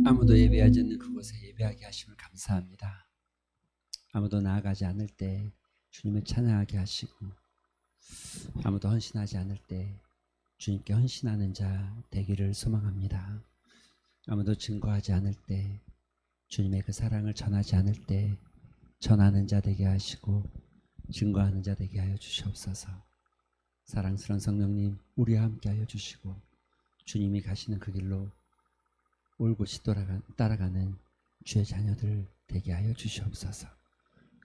아무도 예배하지 않는 그곳에 예배하게 하심을 감사합니다. 아무도 나아가지 않을 때 주님을 찬양하게 하시고, 아무도 헌신하지 않을 때 주님께 헌신하는 자 되기를 소망합니다. 아무도 증거하지 않을 때, 주님의 그 사랑을 전하지 않을 때 전하는 자 되게 하시고 증거하는 자 되게 하여 주시옵소서. 사랑스러운 성령님, 우리와 함께 하여 주시고 주님이 가시는 그 길로 올곧이 따라가는 주의 자녀들 되게 하여 주시옵소서.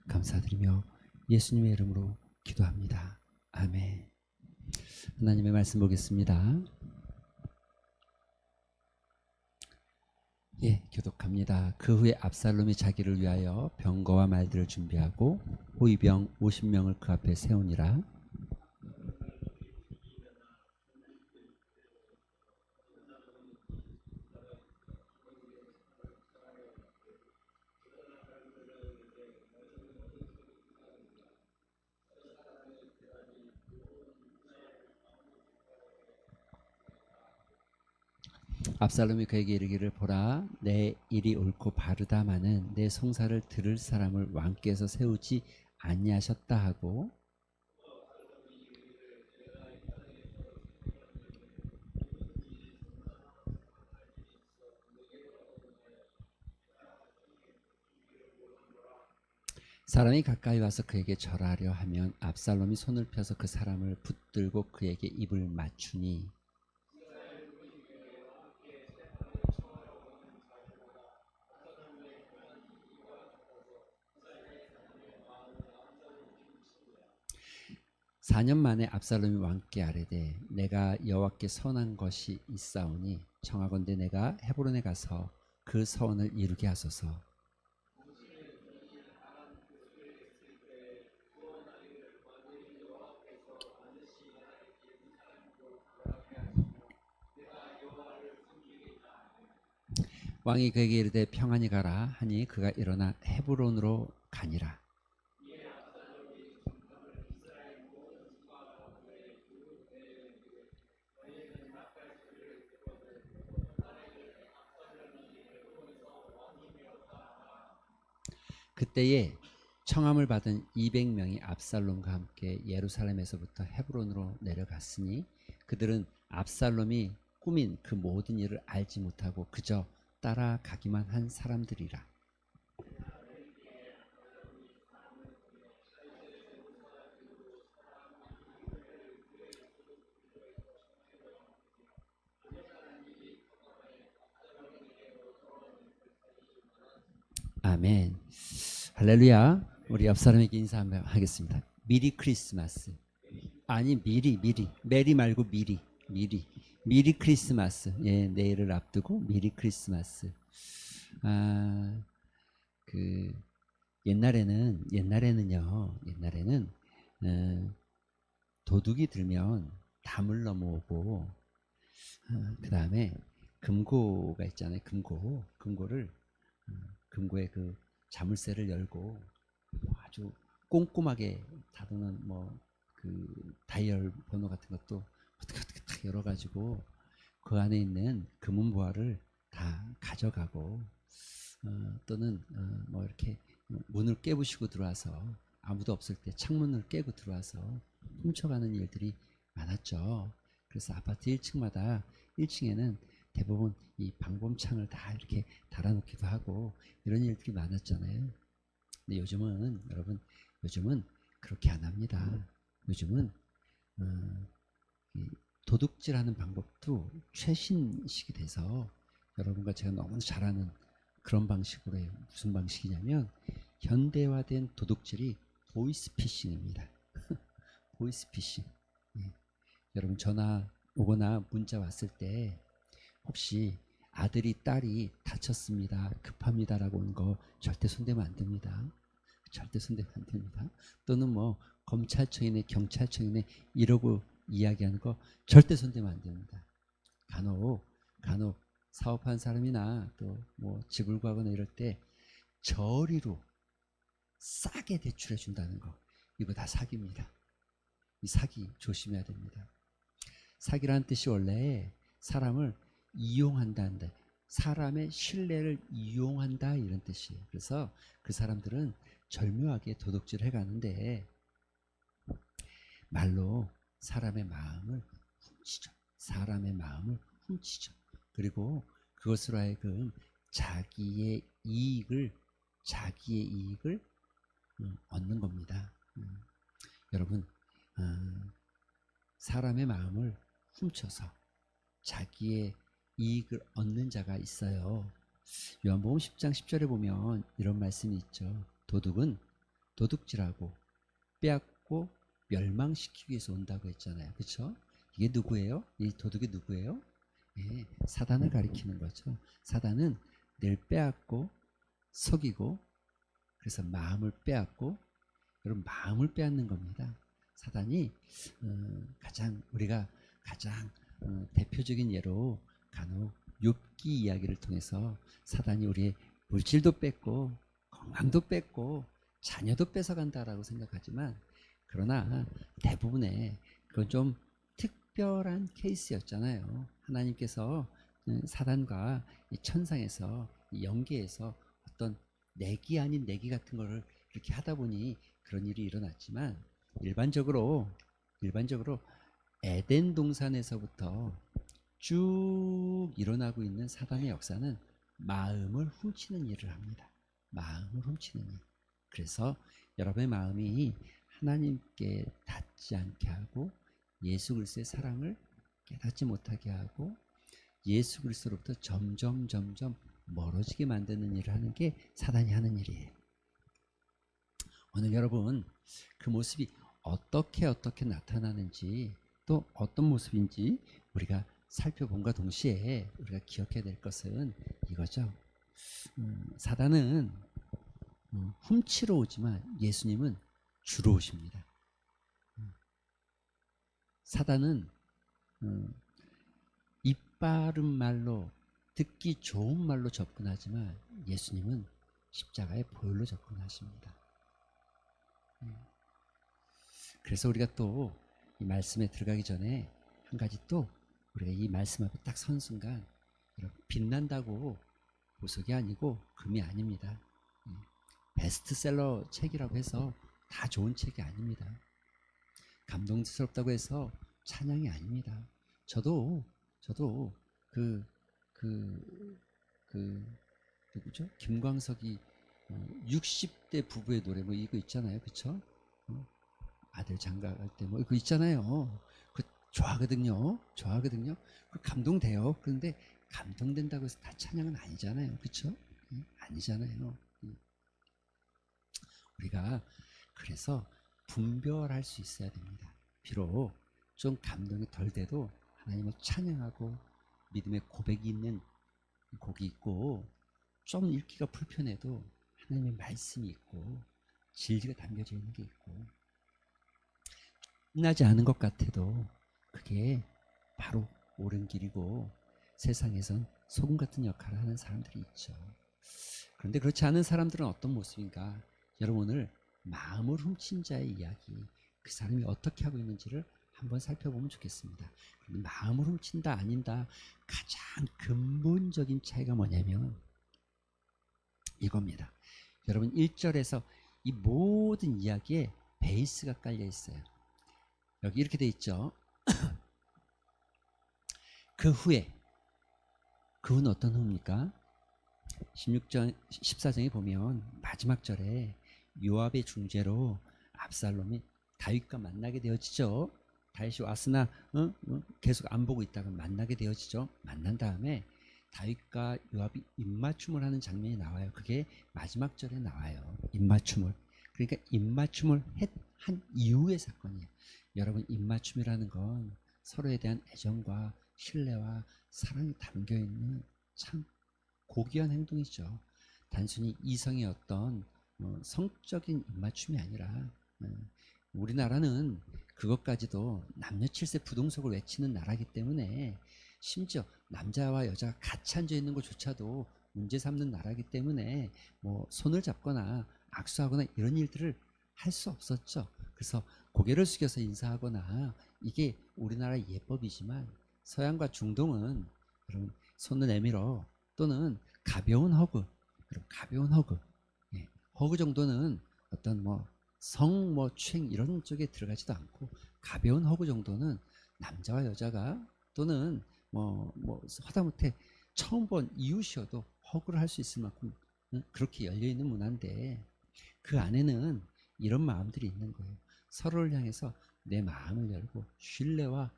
감사드리며 예수님의 이름으로 기도합니다. 아멘. 하나님의 말씀 보겠습니다. 교독합니다. 그 후에 압살롬이 자기를 위하여 병거와 말들을 준비하고 호위병 50명을 그 앞에 세우니라. 압살롬이 그에게 이르기를, 보라, 내 일이 옳고 바르다마는 내 송사를 들을 사람을 왕께서 세우지 아니하셨다 하고, 사람이 가까이 와서 그에게 절하려 하면 압살롬이 손을 펴서 그 사람을 붙들고 그에게 입을 맞추니, (4년) 만에 압살롬이 왕께 아뢰되, 내가 여호와께 선한 것이 있사오니 청하건대 내가 헤브론에 가서 그 서원을 이루게 하소서. 왕이 그에게 이르되 평안히 가라 하니 그가 일어나 헤브론으로 가니라. 그때에 청함을 받은 200명이 압살롬과 함께 예루살렘에서부터 헤브론으로 내려갔으니 그들은 압살롬이 꾸민 그 모든 일을 알지 못하고 그저 따라가기만 한 사람들이라. 아멘. 할렐루야. 우리 옆 사람에게 인사 한번 하겠습니다. 미리 크리스마스. 아니, 미리 메리 말고 미리 크리스마스. 내일을 앞두고 미리 크리스마스. 그 옛날에는 도둑이 들면 담을 넘어오고, 그 다음에 금고가 있잖아요. 금고를 금고에 그 자물쇠를 열고 아주 꼼꼼하게 다루는 그 다이얼 번호 같은 것도 어떻게 딱 열어가지고 그 안에 있는 금은보화를 다 가져가고, 또는 이렇게 문을 깨부시고 들어와서 아무도 없을 때 창문을 깨고 들어와서 훔쳐가는 일들이 많았죠. 그래서 아파트 1층마다 1층에는 대부분 이 방범창을 다 이렇게 달아놓기도 하고 이런 일들이 많았잖아요. 근데 요즘은 그렇게 안 합니다. 요즘은 도둑질하는 방법도 최신식이 돼서 여러분과 제가 너무 잘 아는 그런 방식으로 해요. 무슨 방식이냐면 현대화된 도둑질이 보이스피싱입니다. 보이스피싱. 여러분 전화 오거나 문자 왔을 때 혹시 아들이 딸이 다쳤습니다, 급합니다라고 온 거 절대 손대면 안 됩니다. 절대 손대면 안 됩니다. 또는 검찰청이네 경찰청이네 이러고 이야기하는 거 절대 손대면 안 됩니다. 간혹 사업한 사람이나 또 집을 구하거나 이럴 때 저리로 싸게 대출해 준다는 거, 이거 다 사기입니다. 이 사기 조심해야 됩니다. 사기라는 뜻이 원래 사람을 이용한다는데, 사람의 신뢰를 이용한다 이런 뜻이에요. 그래서 그 사람들은 절묘하게 도둑질을 해가는데 말로 사람의 마음을 훔치죠. 사람의 마음을 훔치죠. 그리고 그것으로 하여금 자기의 이익을 얻는 겁니다. 여러분, 사람의 마음을 훔쳐서 자기의 이익을 얻는 자가 있어요. 요한복음 10장 10절에 보면 이런 말씀이 있죠. 도둑은 도둑질하고 빼앗고 멸망시키기 위해서 온다고 했잖아요. 그렇죠? 이게 누구예요? 이 도둑이 누구예요? 예, 사단을 가리키는 거죠. 사단은 늘 빼앗고 속이고 그래서 마음을 빼앗고 여러분 마음을 빼앗는 겁니다. 사단이 우리가 가장 대표적인 예로 간혹 욥기 이야기를 통해서 사단이 우리의 물질도 뺏고 건강도 뺏고 자녀도 뺏어간다라고 생각하지만 그러나 대부분의 그건 좀 특별한 케이스였잖아요. 하나님께서 사단과 천상에서 연계해서 어떤 내기 아닌 내기 같은 거를 이렇게 하다 보니 그런 일이 일어났지만 일반적으로 에덴 동산에서부터 쭉 일어나고 있는 사단의 역사는 마음을 훔치는 일을 합니다. 마음을 훔치는 일. 그래서 여러분의 마음이 하나님께 닿지 않게 하고 예수 그리스도의 사랑을 깨닫지 못하게 하고 예수 그리스도로부터 점점 멀어지게 만드는 일을 하는 게 사단이 하는 일이에요. 오늘 여러분 그 모습이 어떻게 나타나는지 또 어떤 모습인지 우리가 살펴본과 동시에 우리가 기억해야 될 것은 이거죠. 사단은 훔치러 오지만 예수님은 주러 오십니다. 사단은 이빠른 말로 듣기 좋은 말로 접근하지만 예수님은 십자가의 보혈로 접근하십니다. 그래서 우리가 또 이 말씀에 들어가기 전에 한 가지 또 우리가 이 말씀 앞에 딱 선 순간 빛난다고 보석이 아니고 금이 아닙니다. 베스트셀러 책이라고 해서 다 좋은 책이 아닙니다. 감동스럽다고 해서 찬양이 아닙니다. 저도 누구죠? 김광석이 60대 부부의 노래 뭐 이거 있잖아요. 그쵸? 아들 장가 갈 때 뭐 이거 있잖아요. 그 좋아하거든요. 그 감동돼요. 그런데 감동된다고 해서 다 찬양은 아니잖아요. 그쵸? 아니잖아요. 우리가 그래서 분별할 수 있어야 됩니다. 비록 좀 감동이 덜 돼도 하나님을 찬양하고 믿음의 고백이 있는 곡이 있고 좀 읽기가 불편해도 하나님의 말씀이 있고 진리가 담겨져 있는 게 있고 끝나지 않은 것 같아도 그게 바로 옳은 길이고 세상에선 소금 같은 역할을 하는 사람들이 있죠. 그런데 그렇지 않은 사람들은 어떤 모습인가? 여러분 오늘 마음을 훔친 자의 이야기 그 사람이 어떻게 하고 있는지를 한번 살펴보면 좋겠습니다. 마음을 훔친다 아닌다 가장 근본적인 차이가 뭐냐면 이겁니다. 여러분 1절에서 이 모든 이야기에 베이스가 깔려 있어요. 여기 이렇게 돼 있죠. 그 후에 그 후는 어떤 후입니까? 16절 14장에 보면 마지막 절에 요압의 중재로 압살롬이 다윗과 만나게 되어지죠. 다윗이 왔으나 계속 안 보고 있다가 만나게 되어지죠. 만난 다음에 다윗과 요압이 입맞춤을 하는 장면이 나와요. 그게 마지막 절에 나와요. 입맞춤을. 그러니까 입맞춤을 한 이후의 사건이에요. 여러분 입맞춤이라는 건 서로에 대한 애정과 신뢰와 사랑이 담겨있는 참 고귀한 행동이죠. 단순히 이성의 어떤 성적인 입맞춤이 아니라 우리나라는 그것까지도 남녀 칠세 부동석을 외치는 나라이기 때문에 심지어 남자와 여자가 같이 앉아 있는 것조차도 문제 삼는 나라이기 때문에 뭐 손을 잡거나 악수하거나 이런 일들을 할 수 없었죠. 그래서 고개를 숙여서 인사하거나 이게 우리나라의 예법이지만 서양과 중동은 여러분 손을 내밀어 또는 가벼운 허그, 그럼 가벼운 허그, 예, 허그 정도는 어떤 뭐 성 뭐 추행 이런 쪽에 들어가지도 않고 가벼운 허그 정도는 남자와 여자가 또는 뭐 하다못해 처음 본 이웃이어도 허그를 할 수 있을 만큼 그렇게 열려 있는 문화인데 그 안에는 이런 마음들이 있는 거예요. 서로를 향해서 내 마음을 열고 신뢰와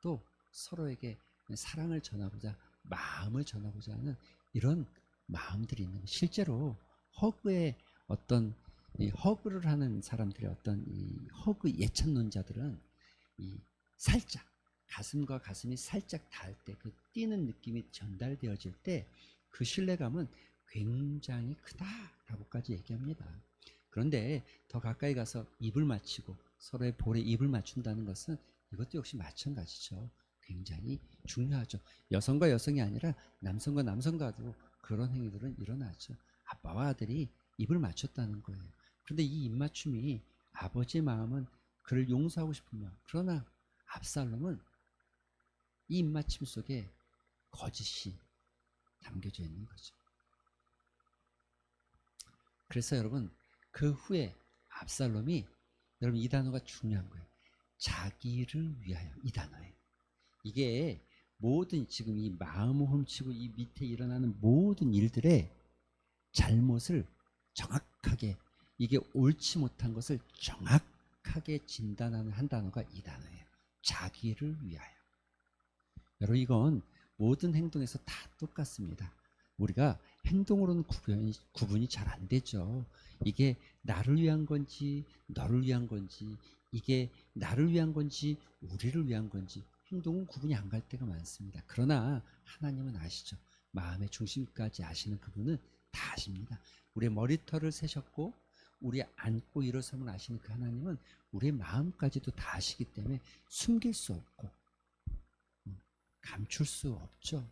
또 서로에게 사랑을 전하고자 마음을 전하고자 하는 이런 마음들이 있는 거예요. 실제로 허그의 어떤 이 허그를 하는 사람들의 어떤 이 허그 예찬론자들은 이 살짝 가슴과 가슴이 살짝 닿을 때 그 뛰는 느낌이 전달되어질 때 그 신뢰감은 굉장히 크다라고까지 얘기합니다. 그런데 더 가까이 가서 입을 맞추고 서로의 볼에 입을 맞춘다는 것은 이것도 역시 마찬가지죠. 굉장히 중요하죠. 여성과 여성이 아니라 남성과 남성과도 그런 행위들은 일어나죠. 아빠와 아들이 입을 맞췄다는 거예요. 그런데 이 입맞춤이 아버지의 마음은 그를 용서하고 싶은 마음. 그러나 압살롬은 이 입맞춤 속에 거짓이 담겨져 있는 거죠. 그래서 여러분 그 후에 압살롬이 여러분 이 단어가 중요한 거예요. 자기를 위하여 이 단어에 이게 모든 지금 이 마음을 훔치고 이 밑에 일어나는 모든 일들의 잘못을 정확하게 이게 옳지 못한 것을 정확하게 진단하는 한 단어가 이 단어예요. 자기를 위하여. 여러분 이건 모든 행동에서 다 똑같습니다. 우리가 행동으로는 구분이 잘 안 되죠. 이게 나를 위한 건지 너를 위한 건지 이게 나를 위한 건지 우리를 위한 건지 행동은 구분이 안 갈 때가 많습니다. 그러나 하나님은 아시죠. 마음의 중심까지 아시는 그분은 다 아십니다. 우리의 머리털을 세셨고 우리 안고 일어섬을 아시는 그 하나님은 우리의 마음까지도 다 아시기 때문에 숨길 수 없고 감출 수 없죠.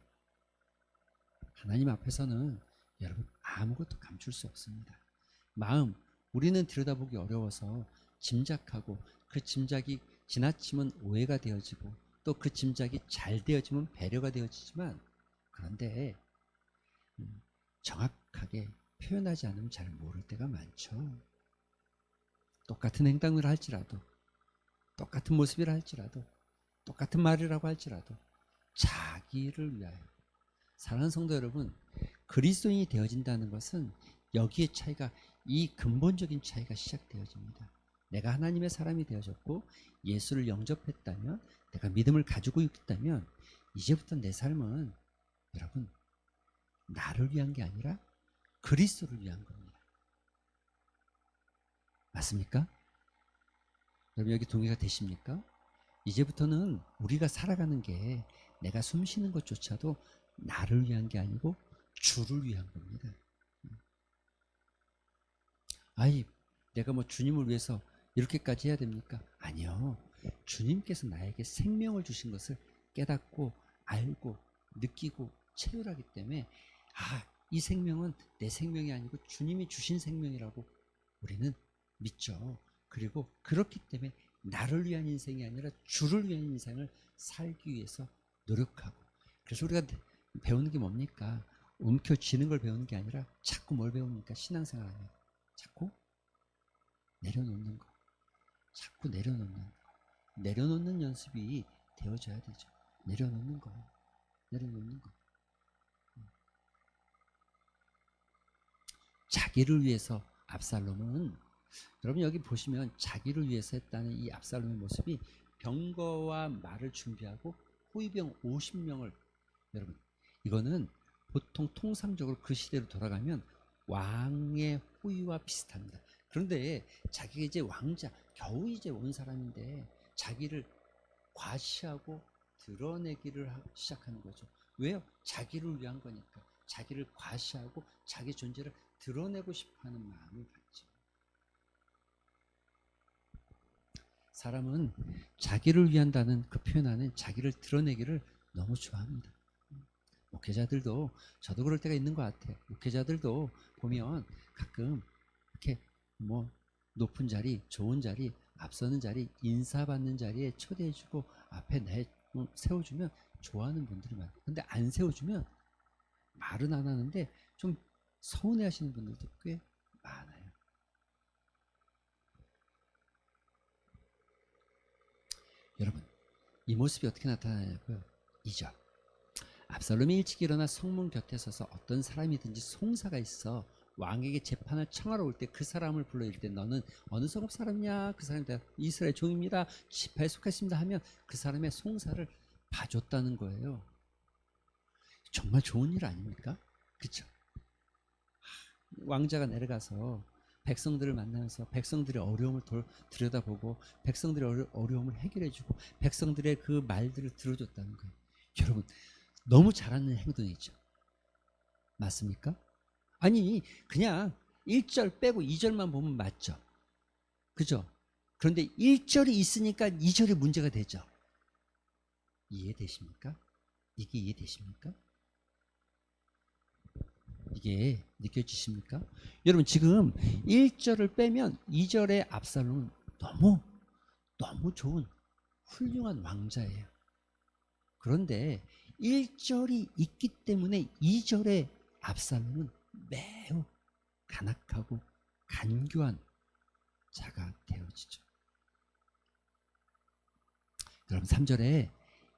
하나님 앞에서는 여러분 아무것도 감출 수 없습니다. 마음 우리는 들여다보기 어려워서 짐작하고 그 짐작이 지나치면 오해가 되어지고 또 그 짐작이 잘 되어지면 배려가 되어지지만 그런데 정확하게 표현하지 않으면 잘 모를 때가 많죠. 똑같은 행동을 할지라도 똑같은 모습이라 할지라도 똑같은 말이라고 할지라도 자기를 위하여 사랑하는 성도 여러분 그리스도인이 되어진다는 것은 여기에 차이가 이 근본적인 차이가 시작되어집니다. 내가 하나님의 사람이 되어졌고 예수를 영접했다면 내가 믿음을 가지고 있다면 이제부터 내 삶은 여러분 나를 위한 게 아니라 그리스도를 위한 겁니다. 맞습니까? 여러분 여기 동의가 되십니까? 이제부터는 우리가 살아가는 게 내가 숨 쉬는 것조차도 나를 위한 게 아니고 주를 위한 겁니다. 아이 내가 뭐 주님을 위해서 이렇게까지 해야 됩니까? 아니요. 주님께서 나에게 생명을 주신 것을 깨닫고 알고 느끼고 체휼하기 때문에 이 생명은 내 생명이 아니고 주님이 주신 생명이라고 우리는 믿죠. 그리고 그렇기 때문에 나를 위한 인생이 아니라 주를 위한 인생을 살기 위해서 노력하고 그래서 우리가 배우는 게 뭡니까? 움켜쥐는 걸 배우는 게 아니라 자꾸 뭘 배웁니까? 신앙생활 하면 자꾸 내려놓는 거 자꾸 내려놓는 연습이 되어져야 되죠. 내려놓는 거 자기를 위해서 압살롬은 여러분 여기 보시면 자기를 위해서 했다는 이 압살롬의 모습이 병거와 말을 준비하고 호위병 50명을 여러분 이거는 보통 통상적으로 그 시대로 돌아가면 왕의 호위와 비슷합니다. 그런데 자기가 이제 왕자 겨우 이제 온 사람인데 자기를 과시하고 드러내기를 시작하는 거죠. 왜요? 자기를 위한 거니까 자기를 과시하고 자기 존재를 드러내고 싶어하는 마음을 갖죠. 사람은 자기를 위한다는 그 표현하는 자기를 드러내기를 너무 좋아합니다. 목회자들도 저도 그럴 때가 있는 것 같아요. 목회자들도 보면 가끔 이렇게 뭐 높은 자리, 좋은 자리, 앞서는 자리, 인사받는 자리에 초대해주고 앞에 세워주면 좋아하는 분들이 많아요. 근데 안 세워주면 말은 안 하는데 좀 서운해하시는 분들도 꽤 많아요. 여러분, 이 모습이 어떻게 나타나냐고요? 2절. 압살롬이 일찍 일어나 성문 곁에 서서 어떤 사람이든지 송사가 있어 왕에게 재판을 청하러 올 때 그 사람을 불러 이르되 너는 어느 성읍 사람이냐? 그 사람이 이스라엘 종입니다. 지파에 속했습니다 하면 그 사람의 송사를 봐줬다는 거예요. 정말 좋은 일 아닙니까? 그렇죠? 왕자가 내려가서 백성들을 만나면서 백성들의 어려움을 들여다보고 백성들의 어려움을 해결해주고 백성들의 그 말들을 들어줬다는 거예요. 여러분, 너무 잘하는 행동이죠. 맞습니까? 아니, 그냥 1절 빼고 2절만 보면 맞죠. 그죠? 그런데 1절이 있으니까 2절이 문제가 되죠. 이해되십니까? 이게 이해되십니까? 이게 느껴지십니까? 여러분, 지금 1절을 빼면 2절의 압살롬은 너무 좋은 훌륭한 왕자예요. 그런데 1절이 있기 때문에 2절의 압살롬은 매우 간악하고 간교한 자가 되어지죠. 여러분, 3절에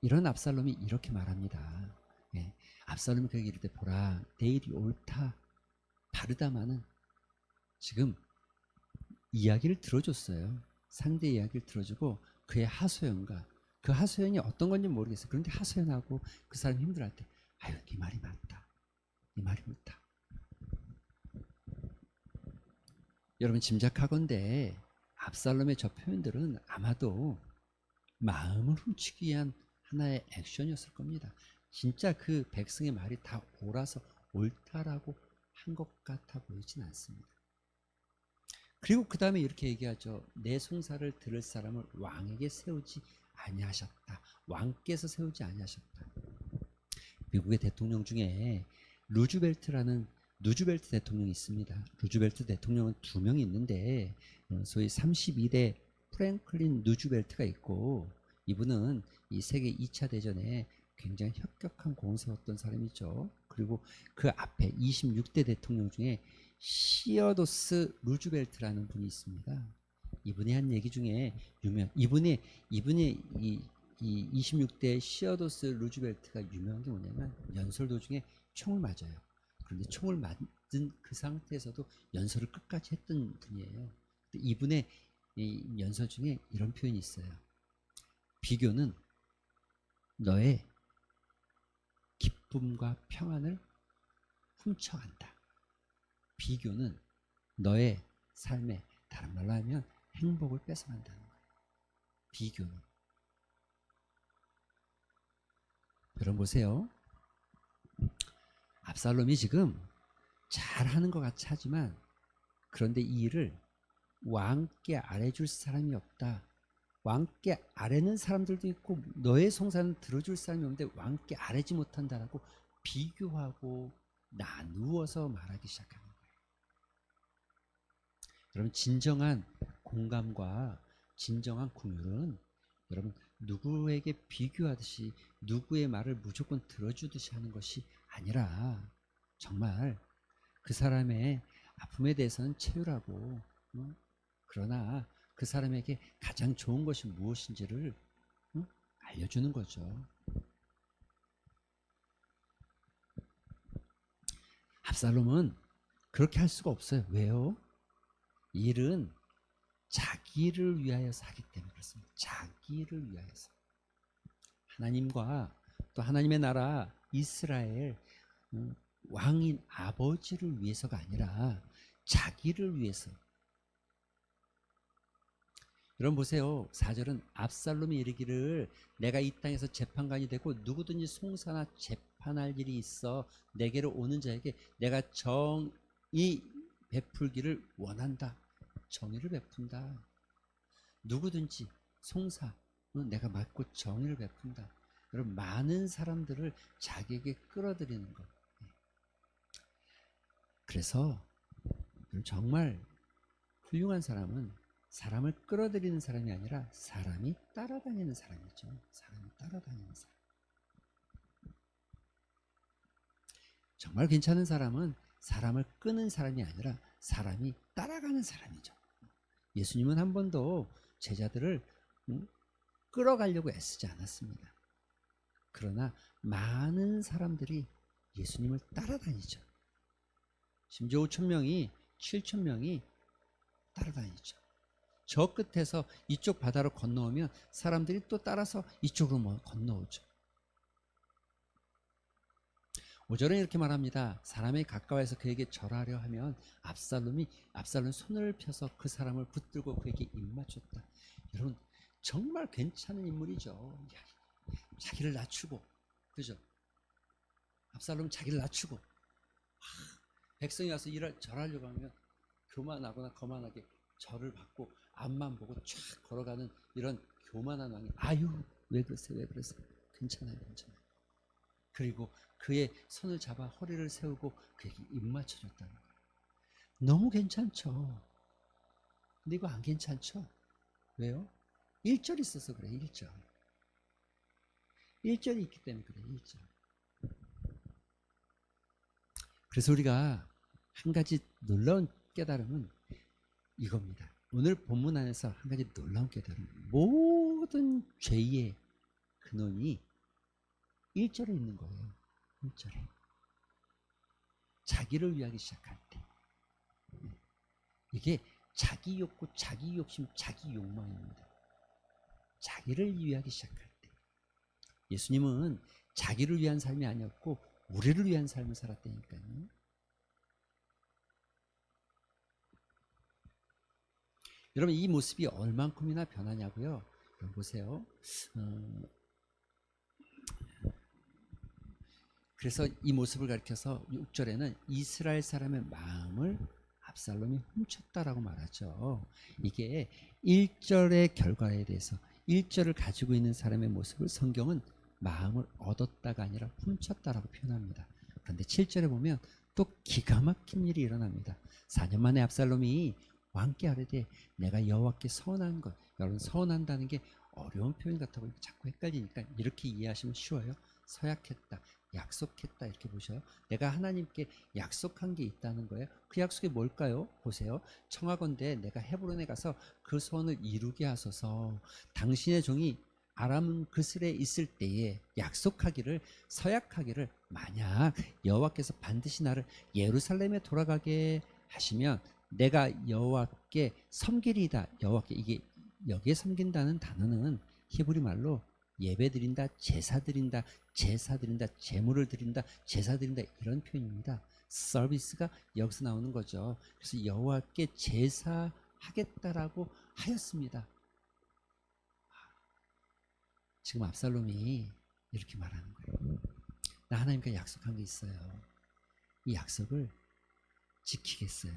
이런 압살롬이 이렇게 말합니다. 예, 압살롬이 그에게 이르되 보라 내 일이 옳다 바르다마는 지금 이야기를 들어줬어요. 상대 이야기를 들어주고 그의 하소연과 그 하소연이 어떤 건지 모르겠어요. 그런데 하소연하고 그 사람이 힘들어할 때 아유 네 말이 맞다. 네 말이 옳다. 여러분 짐작하건대 압살롬의 저 표현들은 아마도 마음을 훔치기 위한 하나의 액션이었을 겁니다. 진짜 그 백성의 말이 다 옳아서 옳다라고 한 것 같아 보이진 않습니다. 그리고 그 다음에 이렇게 얘기하죠. 내 송사를 들을 사람을 왕에게 세우지 아니하셨다. 왕께서 세우지 아니하셨다. 미국의 대통령 중에 루즈벨트 대통령이 있습니다. 루즈벨트 대통령은 2명이 있는데 소위 32대 프랭클린 루즈벨트가 있고 이분은 이 세계 2차 대전에 굉장히 혁혁한 공을 세웠던 사람이죠. 그리고 그 앞에 26대 대통령 중에 시어도스 루즈벨트라는 분이 있습니다. 이분이 한 얘기 중에 이분이 이 26대 시어도스 루즈벨트가 유명한 게 뭐냐면 연설 도중에 총을 맞아요. 그런데 총을 맞은 그 상태에서도 연설을 끝까지 했던 분이에요. 이분의 이 연설 중에 이런 표현이 있어요. 비교는 너의 기쁨과 평안을 훔쳐간다. 비교는 너의 삶에 다른 말로 하면 행복을 뺏어간다는 거예요. 비교는. 여러분 보세요. 압살롬이 지금 잘하는 것 같이 하지만 그런데 이 일을 왕께 아뢰줄 사람이 없다. 왕께 아뢰는 사람들도 있고 너의 송사는 들어줄 사람이 없는데 왕께 아뢰지 못한다라고 비교하고 나누어서 말하기 시작하는 거예요. 여러분 진정한 공감과 진정한 긍휼은 여러분 누구에게 비교하듯이 누구의 말을 무조건 들어주듯이 하는 것이 아니라 정말 그 사람의 아픔에 대해서는 채울하고 그러나 그 사람에게 가장 좋은 것이 무엇인지를 알려주는 거죠. 압살롬은 그렇게 할 수가 없어요. 왜요? 일은 자기를 위하여서 하기 때문에 그렇습니다. 자기를 위하여서. 하나님과 또 하나님의 나라 이스라엘 왕인 아버지를 위해서가 아니라 자기를 위해서. 여러분 보세요. 4절은 압살롬이 이르기를 내가 이 땅에서 재판관이 되고 누구든지 송사나 재판할 일이 있어 내게로 오는 자에게 내가 정의 베풀기를 원한다. 정의를 베푼다. 누구든지 송사는 내가 맡고 정의를 베푼다. 여러분 많은 사람들을 자기에게 끌어들이는 것. 그래서 정말 훌륭한 사람은 사람을 끌어들이는 사람이 아니라 사람이 따라다니는 사람이죠. 사람이 따라다니는 사람. 정말 괜찮은 사람은 사람을 끄는 사람이 아니라 사람이 따라가는 사람이죠. 예수님은 한 번도 제자들을 끌어가려고 애쓰지 않았습니다. 그러나 많은 사람들이 예수님을 따라다니죠. 심지어 5,000명이 7,000명이 따라다니죠. 저 끝에서 이쪽 바다로 건너오면 사람들이 또 따라서 이쪽으로 건너오죠. 5절은 이렇게 말합니다. 사람이 가까워서 그에게 절하려 하면 압살롬 손을 펴서 그 사람을 붙들고 그에게 입맞췄다. 여러분 정말 괜찮은 인물이죠. 자기를 낮추고, 그죠? 압살롬은 자기를 낮추고, 백성이 와서 절하려고 하면 교만하거나 거만하게 절을 받고 앞만 보고 쫙 걸어가는 이런 교만한 왕이, 아유 왜 그러세요, 왜 그러세요, 괜찮아요, 괜찮아요. 그리고 그의 손을 잡아 허리를 세우고 그에게 입맞춰줬다는 거예요. 너무 괜찮죠. 근데 이거 안 괜찮죠? 왜요? 1절이 있어서 그래. 1절이 있기 때문에 그래. 1절. 그래서 우리가 한 가지 놀라운 깨달음은 이겁니다. 오늘 본문 안에서 한 가지 놀라운 깨달음, 모든 죄의 근원이 1절에 있는 거예요. 1절에 자기를 위하기 시작할 때, 이게 자기 욕구, 자기 욕심, 자기 욕망입니다. 자기를 위하기 시작할 때, 예수님은 자기를 위한 삶이 아니었고 우리를 위한 삶을 살았다니까요. 여러분 이 모습이 얼만큼이나 변하냐고요. 여러분 보세요. 그래서 이 모습을 가리켜서 6절에는 이스라엘 사람의 마음을 압살롬이 훔쳤다라고 말하죠. 이게 1절의 결과에 대해서 1절을 가지고 있는 사람의 모습을 성경은 마음을 얻었다가 아니라 훔쳤다라고 표현합니다. 그런데 7절에 보면 또 기가 막힌 일이 일어납니다. 4년 만에 압살롬이 왕께 아뢰되 내가 여호와께 서원한 것, 여러분 서원한다는 게 어려운 표현 같다고 자꾸 헷갈리니까 이렇게 이해하시면 쉬워요. 서약했다, 약속했다 이렇게 보셔요. 내가 하나님께 약속한 게 있다는 거예요. 그 약속이 뭘까요? 보세요. 청하건대 내가 헤브론에 가서 그 소원을 이루게 하소서. 당신의 종이 아람 그슬에 있을 때에 약속하기를, 서약하기를, 만약 여호와께서 반드시 나를 예루살렘에 돌아가게 하시면 내가 여호와께 섬기리이다. 여호와께, 이게 여기에 섬긴다는 단어는 히브리 말로 예배 드린다, 제사 드린다, 제사 드린다, 제물을 드린다, 제사 드린다, 이런 표현입니다. 서비스가 여기서 나오는 거죠. 그래서 여호와께 제사하겠다라고 하였습니다. 지금 압살롬이 이렇게 말하는 거예요. 나 하나님께 약속한 게 있어요. 이 약속을 지키겠어요.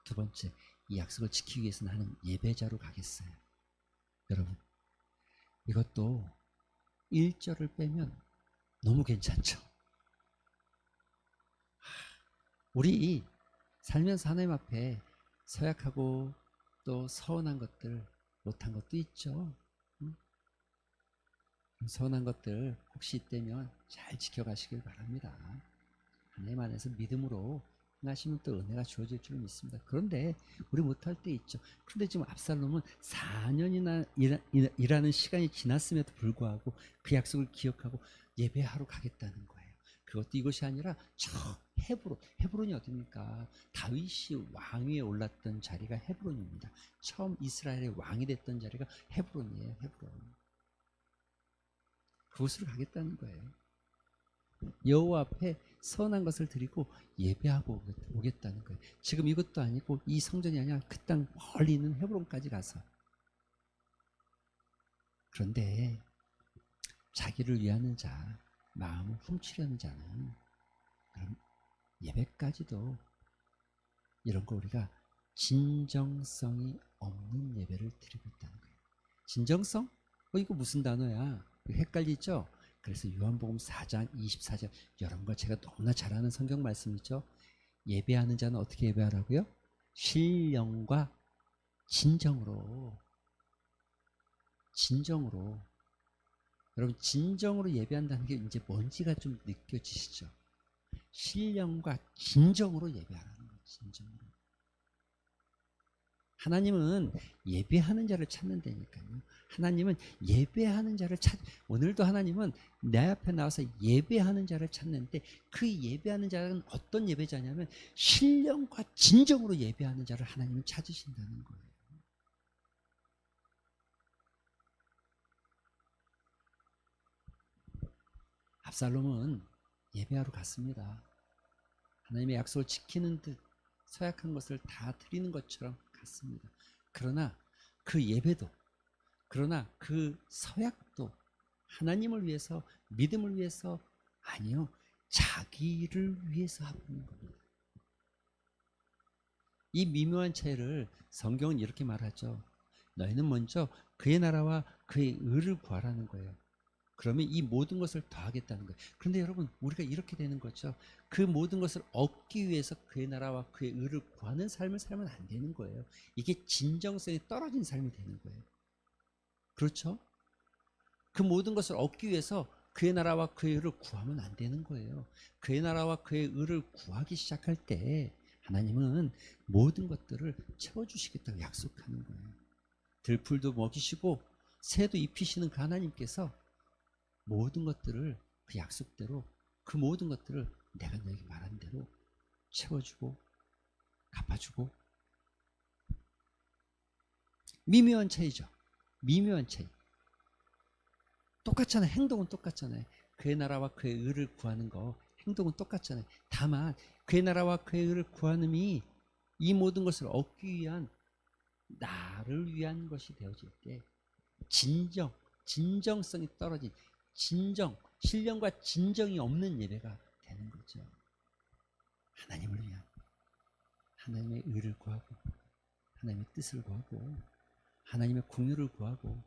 두 번째, 이 약속을 지키기 위해서 나는 예배자로 가겠어요. 여러분, 이것도 1절을 빼면 너무 괜찮죠. 우리 살면서 하나님 앞에 서약하고 또 서운한 것들, 못한 것도 있죠. 서운한 것들 혹시 있다면 잘 지켜가시길 바랍니다. 하나님 안에서 믿음으로 행하시면 또 은혜가 주어질 줄 믿습니다. 그런데 우리 못할 때 있죠. 그런데 지금 압살롬은 4년이나 일하는 시간이 지났음에도 불구하고 그 약속을 기억하고 예배하러 가겠다는 거예요. 그것도 이것이 아니라 저 헤브론이 어딥니까? 다윗이 왕위에 올랐던 자리가 헤브론입니다. 처음 이스라엘의 왕이 됐던 자리가 헤브론이에요. 헤브론. 그곳으로 가겠다는 거예요. 여호와 앞에 선한 것을 드리고 예배하고 오겠다는 거예요. 지금 이것도 아니고 이 성전이 아니라 그 땅 멀리 있는 헤브론까지 가서. 그런데 자기를 위하는 자, 마음을 훔치려는 자는 그럼 예배까지도 이런 거 우리가 진정성이 없는 예배를 드리고 있다는 거예요. 진정성? 이거 무슨 단어야? 헷갈리죠? 그래서 요한복음 4장 24절, 여러분과 제가 너무나 잘 아는 성경 말씀이죠. 예배하는 자는 어떻게 예배하라고요? 신령과 진정으로. 여러분 진정으로 예배한다는 게 이제 뭔지가 좀 느껴지시죠? 신령과 진정으로 예배하라는 거예요. 진정으로. 하나님은 예배하는 자를 찾는다니까요. 하나님은 예배하는 자를 오늘도 하나님은 내 앞에 나와서 예배하는 자를 찾는데, 그 예배하는 자는 어떤 예배자냐면 신령과 진정으로 예배하는 자를 하나님은 찾으신다는 거예요. 압살롬은 예배하러 갔습니다. 하나님의 약속을 지키는 듯 서약한 것을 다 드리는 것처럼 갔습니다. 그러나 그 예배도, 그러나 그 서약도 하나님을 위해서, 믿음을 위해서, 아니요, 자기를 위해서 하고 있는 겁니다. 이 미묘한 차이를 성경은 이렇게 말하죠. 너희는 먼저 그의 나라와 그의 의를 구하라는 거예요. 그러면 이 모든 것을 더하겠다는 거예요. 그런데 여러분, 우리가 이렇게 되는 거죠. 그 모든 것을 얻기 위해서 그의 나라와 그의 의를 구하는 삶을 살면 안 되는 거예요. 이게 진정성이 떨어진 삶이 되는 거예요. 그렇죠? 그 모든 것을 얻기 위해서 그의 나라와 그의 의를 구하면 안 되는 거예요. 그의 나라와 그의 의를 구하기 시작할 때 하나님은 모든 것들을 채워주시겠다고 약속하는 거예요. 들풀도 먹이시고 새도 입히시는 그 하나님께서 모든 것들을 그 약속대로, 그 모든 것들을 내가 너에게 말한 대로 채워주고 갚아주고. 미묘한 차이죠. 미묘한 차이. 똑같잖아요. 행동은 똑같잖아요. 그의 나라와 그의 의를 구하는 거, 행동은 똑같잖아요. 다만 그의 나라와 그의 의를 구하는이 이 모든 것을 얻기 위한, 나를 위한 것이 되어질 때 진정성이 떨어진, 신령과 진정이 없는 예배가 되는 거죠. 하나님을 위한, 하나님의 의를 구하고, 하나님의 뜻을 구하고, 하나님의 공유를 구하고,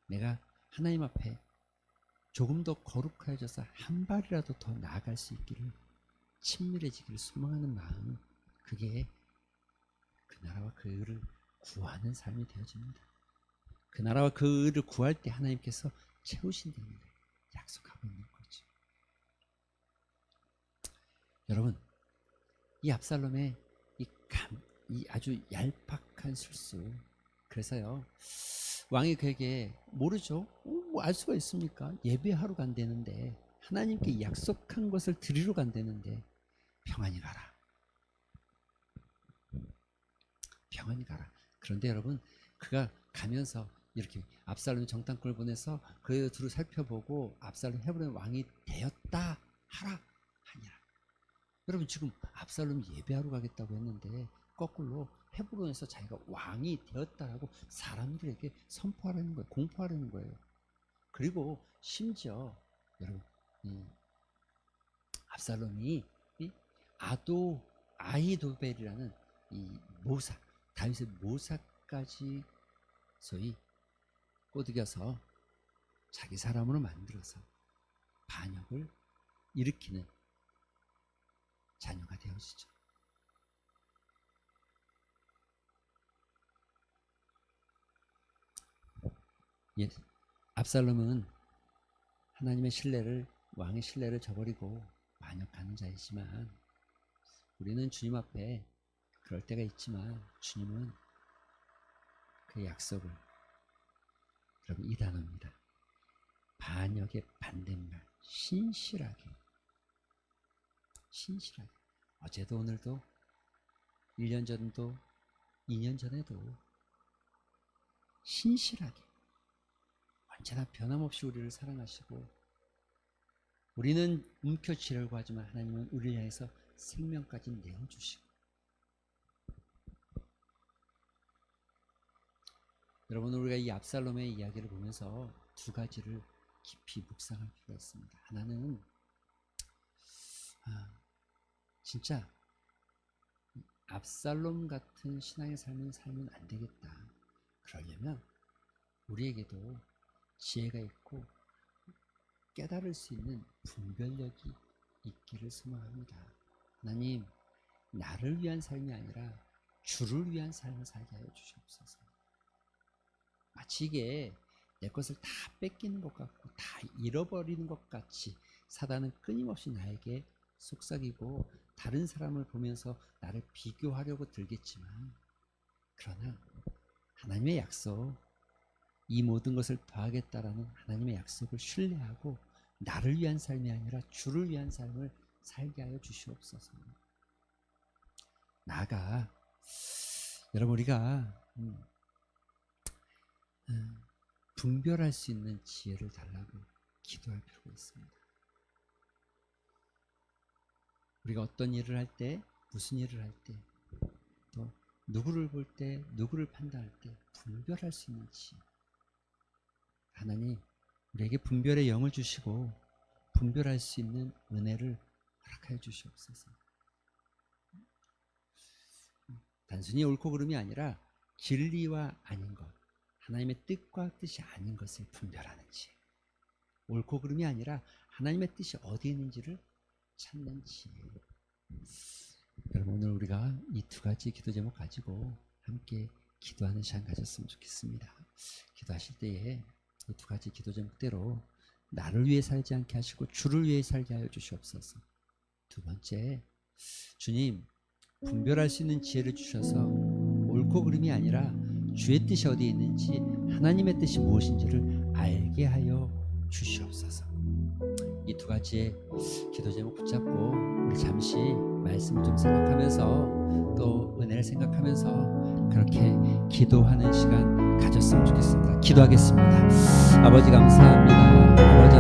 내가 하나님 앞에 조금 더 거룩해져서 한 발이라도 더 나아갈 수 있기를, 친밀해지기를 소망하는 마음, 그게 그 나라와 그 의를 구하는 삶이 되어집니다. 그 나라와 그 의를 구할 때 하나님께서 채우신다는 걸 약속하고 있는 거죠. 여러분, 이 압살롬의 이 아주 얄팍한 실수, 그래서요, 왕이 그에게, 모르죠, 알 수가 있습니까? 예배하러 간다는데, 하나님께 약속한 것을 드리러 간다는데, 평안히 가라, 평안히 가라. 그런데 여러분, 그가 가면서 이렇게 압살롬이 정탐꾼을 보내서 그 둘을 살펴보고 압살롬 헤브론 왕이 되었다 하라 하니라. 여러분, 지금 압살롬이 예배하러 가겠다고 했는데 거꾸로 헤브론에서 자기가 왕이 되었다라고 사람들에게 선포하려는 거예요. 공포하려는 거예요. 그리고 심지어 여러분, 압살롬이 이 아히도벨이라는 이 모사, 다윗의 모사까지 소위 꼬드겨서 자기 사람으로 만들어서 반역을 일으키는 자녀가 되어지죠. 예, 압살롬은 하나님의 신뢰를, 왕의 신뢰를 저버리고 반역하는 자이지만, 우리는 주님 앞에 그럴 때가 있지만 주님은 그 약속을, 여러분, 이 단어입니다. 반역의 반대말, 신실하게. 어제도 오늘도 1년 전도 2년 전에도 신실하게 언제나 변함없이 우리를 사랑하시고, 우리는 움켜쥐려고 하지만 하나님은 우리를 향해서 생명까지 내어주시고. 여러분, 우리가 이 압살롬의 이야기를 보면서 두 가지를 깊이 묵상할 필요가 있습니다. 하나는 진짜 압살롬 같은 신앙의 삶을 살면 안 되겠다. 그러려면 우리에게도 지혜가 있고 깨달을 수 있는 분별력이 있기를 소망합니다. 하나님, 나를 위한 삶이 아니라 주를 위한 삶을 살게 하여 주시옵소서. 마치 이게 내 것을 다 뺏기는 것 같고 다 잃어버리는 것 같이 사단은 끊임없이 나에게 속삭이고 다른 사람을 보면서 나를 비교하려고 들겠지만, 그러나 하나님의 약속, 이 모든 것을 더하겠다라는 하나님의 약속을 신뢰하고 나를 위한 삶이 아니라 주를 위한 삶을 살게 하여 주시옵소서. 나아가 여러분, 우리가 분별할 수 있는 지혜를 달라고 기도할 필요가 있습니다. 우리가 어떤 일을 할 때, 무슨 일을 할 때, 또 누구를 볼 때, 누구를 판단할 때 분별할 수 있는 지혜. 하나님, 우리에게 분별의 영을 주시고 분별할 수 있는 은혜를 허락하여 주시옵소서. 단순히 옳고 그름이 아니라 진리와 아닌 것, 하나님의 뜻과 뜻이 아닌 것을 분별하는 지혜. 옳고 그름이 아니라 하나님의 뜻이 어디에 있는지를 찾는 지혜. 여러분, 오늘 우리가 이 두 가지 기도 제목 가지고 함께 기도하는 시간 가졌으면 좋겠습니다. 기도하실 때에 이 두 가지 기도 제목대로 나를 위해 살지 않게 하시고 주를 위해 살게 하여 주시옵소서. 두 번째, 주님, 분별할 수 있는 지혜를 주셔서 옳고 그름이 아니라 주의 뜻이 어디에 있는지, 하나님의 뜻이 무엇인지를 알게 하여 주시옵소서. 이 두 가지의 기도 제목 붙잡고 우리 잠시 말씀을 좀 생각하면서 또 은혜를 생각하면서 그렇게 기도하는 시간 가졌으면 좋겠습니다. 기도하겠습니다. 아버지 감사합니다. 아버지